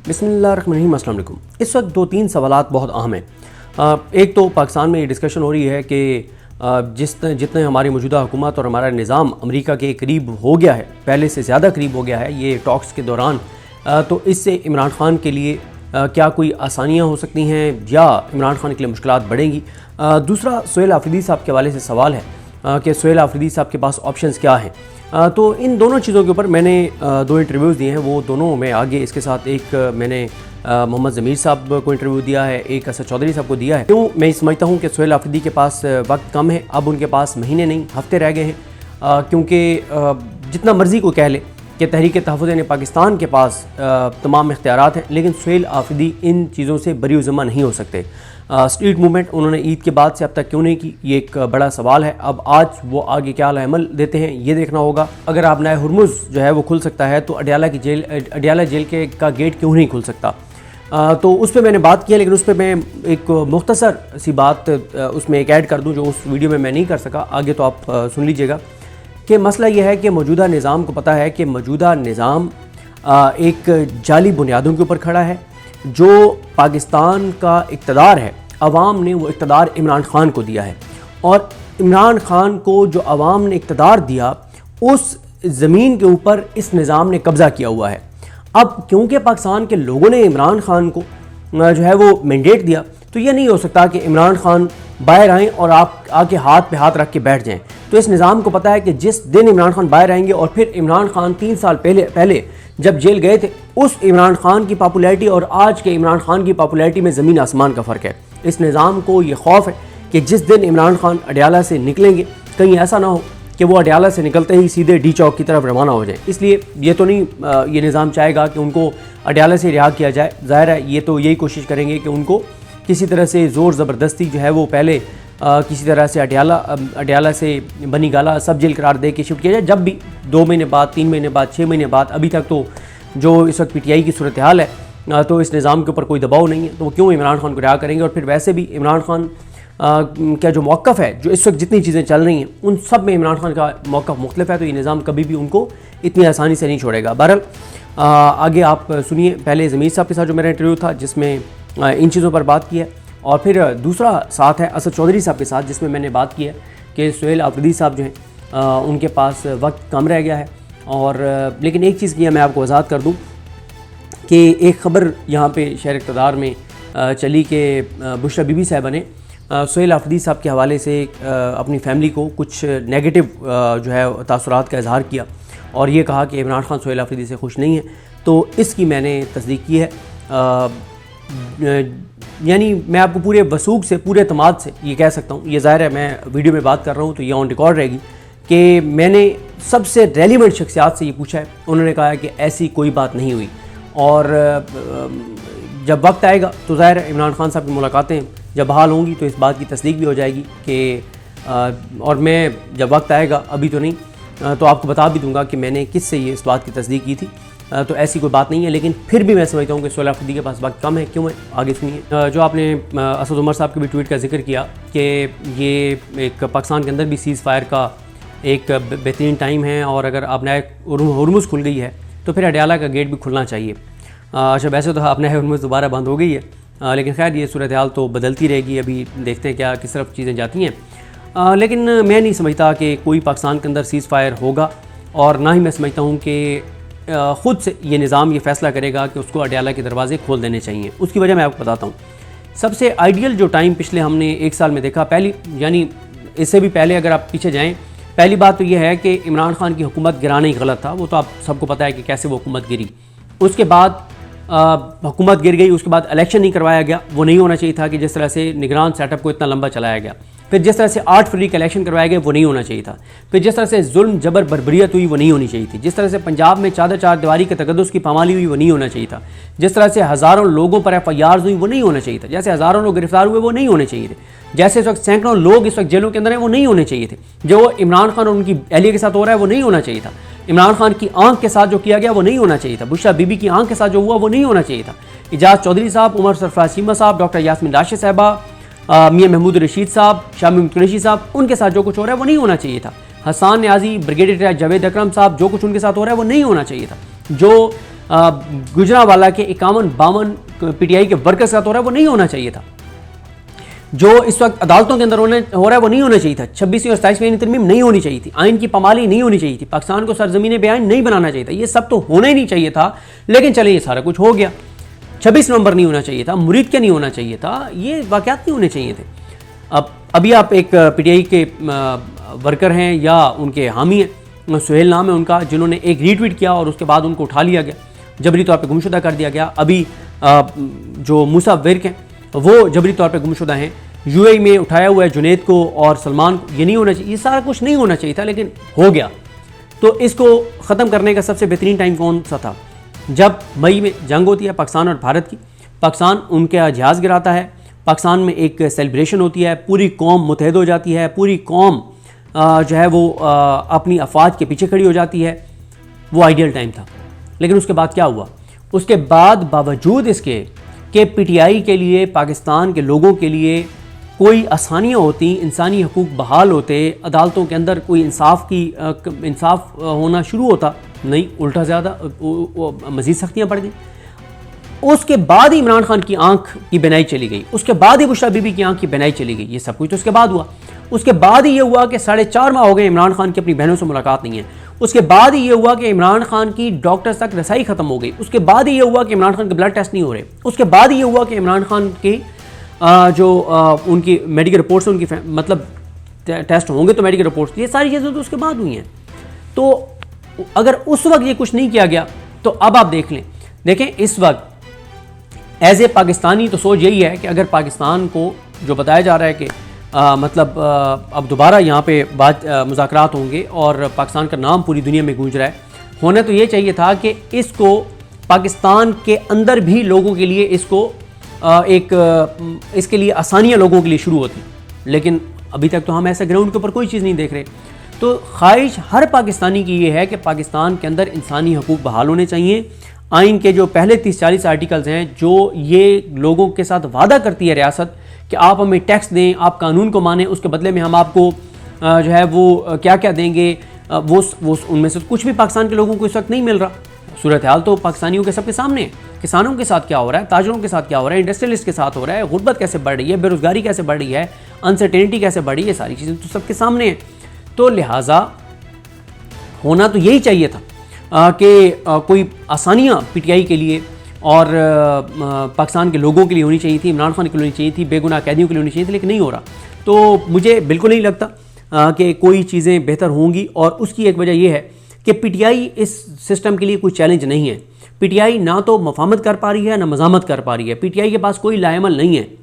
बिस्मिल्लाहिर्रहमानिर्रहीम। अस्सलाम वालेकुम। इस वक्त दो तीन सवालात बहुत अहम हैं। एक तो पाकिस्तान में ये डिस्कशन हो रही है कि जितने हमारी मौजूदा हुकूमत और हमारा निज़ाम अमेरिका के करीब हो गया है, पहले से ज़्यादा करीब हो गया है ये टॉक्स के दौरान, तो इससे इमरान ख़ान के लिए क्या कोई आसानियाँ हो सकती हैं या इमरान ख़ान के लिए मुश्किलात बढ़ेंगी। दूसरा सुहेल आफरीदी साहब के हवाले से सवाल है कि सुहेल आफरीदी साहब के पास ऑप्शंस क्या हैं। तो इन दोनों चीज़ों के ऊपर मैंने दो इंटरव्यूज़ दिए हैं, वो दोनों मैं आगे इसके साथ एक मैंने मोहम्मद ज़मीर साहब को इंटरव्यू दिया है, एक असद चौधरी साहब को दिया है। क्यों मैं समझता हूँ कि सुहेल आफरीदी के पास वक्त कम है, अब उनके पास महीने नहीं हफ्ते रह गए हैं, क्योंकि जितना मर्ज़ी को कह ले कि तहरीक तहफ़्फ़ुज़ पाकिस्तान के पास तमाम इख्तियारात हैं, लेकिन सुहेल आफरीदी इन चीज़ों से बरी ज़िम्मा नहीं हो सकते। स्ट्रीट मूवमेंट उन्होंने ईद के बाद से अब तक क्यों नहीं की, ये एक बड़ा सवाल है। अब आज वो आगे क्या अमल देते हैं ये देखना होगा। अगर आप नए हुरमुज़ जो है वो खुल सकता है तो अडियाला जेल का गेट क्यों नहीं खुल सकता, तो उस पर मैंने बात की है, लेकिन उस पर मैं एक मुख्तसर सी बात उसमें एक ऐड कर दूं जो उस वीडियो में मैं नहीं कर सका, आगे तो आप सुन लीजिएगा। कि मसला यह है कि मौजूदा निज़ाम को पता है कि मौजूदा निज़ाम एक जाली बुनियादों के ऊपर खड़ा है। जो पाकिस्तान का इक़्तिदार है, अवाम ने वो इक़्तिदार इमरान ख़ान को दिया है, और इमरान ख़ान को जो अवाम ने इक़्तिदार दिया उस ज़मीन के ऊपर इस निज़ाम ने कब्ज़ा किया हुआ है। अब क्योंकि पाकिस्तान के लोगों ने इमरान ख़ान को जो है वो मैंडेट दिया, तो ये नहीं हो सकता कि इमरान ख़ान बाहर आएँ और आप आके हाथ पे हाथ रख के बैठ जाएं। तो इस निज़ाम को पता है कि जिस दिन इमरान ख़ान बाहर आएंगे, और फिर इमरान ख़ान 3 साल पहले जब जेल गए थे, उस इमरान ख़ान की पॉपुलैरिटी और आज के इमरान ख़ान की पॉपुलैरिटी में ज़मीन आसमान का फ़र्क है। इस निज़ाम को ये खौफ है कि जिस दिन इमरान ख़ान अडियाला से निकलेंगे, कहीं ऐसा ना हो कि वो अडियाला से निकलते ही सीधे डी चौक की तरफ रवाना हो जाए। इसलिए ये तो नहीं ये निज़ाम चाहेगा कि उनको अडियाला से रिहा किया जाए। ज़ाहिर है ये तो यही कोशिश करेंगे कि उनको किसी तरह से ज़ोर ज़बरदस्ती जो है वो पहले किसी तरह से अडियाला से बनी गाला सब जेल करार दे के शिफ्ट किया जाए। जब भी 2 महीने बाद, 3 महीने बाद, 6 महीने बाद, अभी तक तो जो इस वक्त PTI की सूरत हाल है, तो इस निज़ाम के ऊपर कोई दबाव नहीं है, तो वो क्यों इमरान ख़ान को रिहा करेंगे। और फिर वैसे भी इमरान ख़ान का जो मौक़िफ़ है, जो इस वक्त जितनी चीज़ें चल रही हैं उन सब में इमरान ख़ान का मौक़िफ़ मुख्तलिफ है, तो ये निज़ाम कभी भी उनको इतनी आसानी से नहीं छोड़ेगा। बहरहाल आगे आप सुनिए। पहले ज़मीर साहब के साथ जो मेरा इंटरव्यू था जिसमें इन चीज़ों पर बात की है, और फिर दूसरा साथ है असद चौधरी साहब के साथ जिसमें मैंने बात की है कि सुहेल आफरीदी साहब जो हैं उनके पास वक्त कम रह गया है। और लेकिन एक चीज़ की मैं आपको वजाहत कर दूं कि एक ख़बर यहाँ पे शहर इक़्तिदार में चली कि बुशरा बीबी साहिबा ने सुहेल आफरीदी साहब के हवाले से अपनी फ़ैमिली को कुछ नेगेटिव जो है तासुरात का इजहार किया, और ये कहा कि इमरान ख़ान सुहेल आफरीदी से खुश नहीं है। तो इसकी मैंने तस्दीक की है। यानी मैं आपको पूरे वसूख से, पूरे एतमाद से ये कह सकता हूँ, ये ज़ाहिर है मैं वीडियो में बात कर रहा हूँ तो ये ऑन रिकॉर्ड रहेगी, कि मैंने सबसे रेलिवेंट शख्सियात से ये पूछा है, उन्होंने कहा है कि ऐसी कोई बात नहीं हुई। और जब वक्त आएगा तो ज़ाहिर है इमरान ख़ान साहब की मुलाकातें जब बहाल होंगी तो इस बात की तस्दीक भी हो जाएगी कि और मैं जब वक्त आएगा, अभी तो नहीं, तो आपको बता भी दूंगा कि मैंने किस से ये इस बात की तस्दीक की थी। तो ऐसी कोई बात नहीं है, लेकिन फिर भी मैं समझता हूँ कि सुहेल आफरीदी के पास वक्त कम है। क्यों है, आगे सुनिए। जो आपने असद उमर साहब के भी ट्वीट का जिक्र किया कि ये एक पाकिस्तान के अंदर भी सीज़ फायर का एक बेहतरीन टाइम है, और अगर आप नए हुरमुज़ खुल गई है तो फिर अडियाला का गेट भी खुलना चाहिए। अच्छा, वैसे तो आप नए हुरमुज़ दोबारा बंद हो गई है, लेकिन खैर ये सूरत हाल तो बदलती रहेगी, अभी देखते हैं क्या किस तरफ चीज़ें जाती हैं। लेकिन मैं नहीं समझता कि कोई पाकिस्तान के अंदर सीज़ फायर होगा, और ना ही मैं समझता हूँ कि ख़ुद से ये निज़ाम ये फ़ैसला करेगा कि उसको अडियाला के दरवाज़े खोल देने चाहिए। उसकी वजह मैं आपको बताता हूँ। सबसे आइडियल जो टाइम पिछले हमने 1 साल में देखा, पहली यानी इससे भी पहले अगर आप पीछे जाएँ, पहली बात तो ये है कि इमरान ख़ान की हुकूमत गिराना ही गलत था, वो तो आप सबको पता है कि कैसे वो हुकूमत गिरी। उसके बाद हुकूमत गिर गई, उसके बाद इलेक्शन नहीं करवाया गया, वो नहीं होना चाहिए था कि जिस तरह से निगरान सेटअप को इतना लंबा चलाया गया। फिर जिस तरह से 8 फरवरी का इलेक्शन करवाया गया, वो नहीं होना चाहिए था। फिर जिस तरह से जुल्म जबर बर्बरियत हुई, वो नहीं होनी चाहिए थी। जिस तरह से पंजाब में चार दीवारी के तकद्दुस की पामाली हुई, वो नहीं होना चाहिए था। जिस तरह से हज़ारों लोगों पर FIRs हुई, वो नहीं होना चाहिए था। जैसे हज़ारों लोग गिरफ्तार हुए, वो नहीं होने चाहिए थे। जैसे इस वक्त सैकड़ों लोग इस वक्त जेलों के अंदर हैं, वो नहीं होने चाहिए थे। जो इमरान खान और उनकी एहलिया के साथ हो रहा है, वो नहीं होना चाहिए था। इमरान खान की आंख के साथ जो किया गया, वो नहीं होना चाहिए था। बुशरा बीबी की आंख के साथ जो हुआ, वो नहीं होना चाहिए था। इजाज़ चौधरी साहब, उमर सरफराज चीमा साहब, डॉक्टर यास्मीन राशिद साहबा, मियां महमूद रशीद साहब, शामी कुरैशी साहब, उनके साथ जो कुछ हो रहा है वो नहीं होना चाहिए था। हसन न्याजी, ब्रिगेडियर जावेद अकरम साहब, जो कुछ उनके साथ हो रहा है वो नहीं होना चाहिए था। जो गुजरांवाला के 51-52 पीटीआई के वर्कर्स का हो रहा है वो नहीं होना चाहिए था। जो इस वक्त अदालतों के अंदर हो रहा है वो नहीं होना चाहिए था। 26वीं और 27वीं तरमीम नहीं होनी चाहिए थी। आइन की पामाली नहीं होनी चाहिए थी। पाकिस्तान को सरजमीन बेआइन नहीं बनाना चाहिए था। ये सब तो होना ही नहीं चाहिए था, लेकिन चले ये सारा कुछ हो गया। 26 नवंबर नहीं होना चाहिए था, मुरीद के नहीं होना चाहिए था, ये वाक़यात नहीं होने चाहिए थे। अब अभी आप एक पीटीआई के वर्कर हैं या उनके हामी हैं, सुहेल नाम है उनका, जिन्होंने एक रीट्वीट किया और उसके बाद उनको उठा लिया गया, जबरी तौर पर गुमशुदा कर दिया गया। अभी जो मूसा विर्क हैं वो जबरी तौर पर गुमशुदा हैं। यूएई में उठाया हुआ है जुनैद को और सलमान को। ये नहीं होना चाहिए, ये सारा कुछ नहीं होना चाहिए था, लेकिन हो गया। तो इसको ख़त्म करने का सबसे बेहतरीन टाइम कौन सा था? जब मई में जंग होती है पाकिस्तान और भारत की, पाकिस्तान उनका जहाज़ गिराता है, पाकिस्तान में एक सेलिब्रेशन होती है, पूरी कौम मुतहद हो जाती है, पूरी कौम जो है वो अपनी अफवाज के पीछे खड़ी हो जाती है। वो आइडियल टाइम था। लेकिन उसके बाद क्या हुआ? उसके बाद बावजूद इसके कि पीटीआई के लिए, पाकिस्तान के लोगों के लिए कोई आसानियाँ होती, इंसानी हकूक़ बहाल होते, अदालतों के अंदर कोई इंसाफ होना शुरू होता, नहीं, उल्टा ज़्यादा मज़ीद सख्तियाँ बढ़ गई। उसके बाद ही इमरान खान की आंख की बिनाई चली गई, उसके बाद ही बुशरा बीबी की आंख की बिनाई चली गई। ये सब कुछ तो उसके बाद हुआ। उसके बाद ही ये हुआ कि 4.5 माह हो गए इमरान खान की अपनी बहनों से मुलाकात नहीं है। उसके बाद ही ये हुआ कि इमरान खान की डॉक्टर्स तक रसाई ख़त्म हो गई। उसके बाद ही ये हुआ कि इमरान खान के ब्लड टेस्ट नहीं हो रहे। उसके बाद ही ये हुआ कि इमरान खान की उनकी मेडिकल रिपोर्ट्स, उनकी मतलब टेस्ट होंगे तो मेडिकल रिपोर्ट्स, ये सारी चीज़ें तो उसके बाद हुई हैं। तो अगर उस वक्त ये कुछ नहीं किया गया तो अब आप देख लें। देखें, इस वक्त एज ए पाकिस्तानी तो सोच यही है कि अगर पाकिस्तान को जो बताया जा रहा है कि मतलब अब दोबारा यहाँ पे मुज़ाकरात होंगे और पाकिस्तान का नाम पूरी दुनिया में गूंज रहा है, होना तो ये चाहिए था कि इसको पाकिस्तान के अंदर भी लोगों के लिए इसको इसके लिए आसानियाँ लोगों के लिए शुरू होती, लेकिन अभी तक तो हम ऐसा ग्राउंड के ऊपर कोई चीज़ नहीं देख रहे। तो ख्वाहिश हर पाकिस्तानी की ये है कि पाकिस्तान के अंदर इंसानी हकूक़ बहाल होने चाहिए। आइन के जो पहले 30-40 आर्टिकल्स हैं, जो ये लोगों के साथ वादा करती है रियासत कि आप हमें टैक्स दें, आप कानून को मानें, उसके बदले में हम आपको जो है वो क्या क्या देंगे, वो उनमें से कुछ भी पाकिस्तान के लोगों को इस वक्त नहीं मिल रहा। सूरत हाल तो पाकिस्तानियों के सबके सामने है। किसानों के साथ क्या हो रहा है, ताजरों के साथ क्या हो रहा है, इंडस्ट्रियलिस्ट के साथ हो रहा है, गुर्बत कैसे बढ़ रही है, बेरोज़गारी कैसे बढ़ रही है, अनसर्टेनिटी कैसे बढ़ रही है, सारी चीज़ें तो सबके सामने हैं। तो लिहाजा होना तो यही चाहिए था कि कोई आसानियाँ पीटीआई के लिए और पाकिस्तान के लोगों के लिए होनी चाहिए थी, इमरान खान के लिए होनी चाहिए थी, बेगुनाह कैदियों के लिए होनी चाहिए थी, लेकिन नहीं हो रहा। तो मुझे बिल्कुल नहीं लगता कि कोई चीज़ें बेहतर होंगी, और उसकी एक वजह यह है कि पीटीआई इस सिस्टम के लिए कोई चैलेंज नहीं है। पीटीआई ना तो मफाहमत कर पा रही है, ना मज़ामत कर पा रही है। पीटीआई के पास कोई लाएमल नहीं है।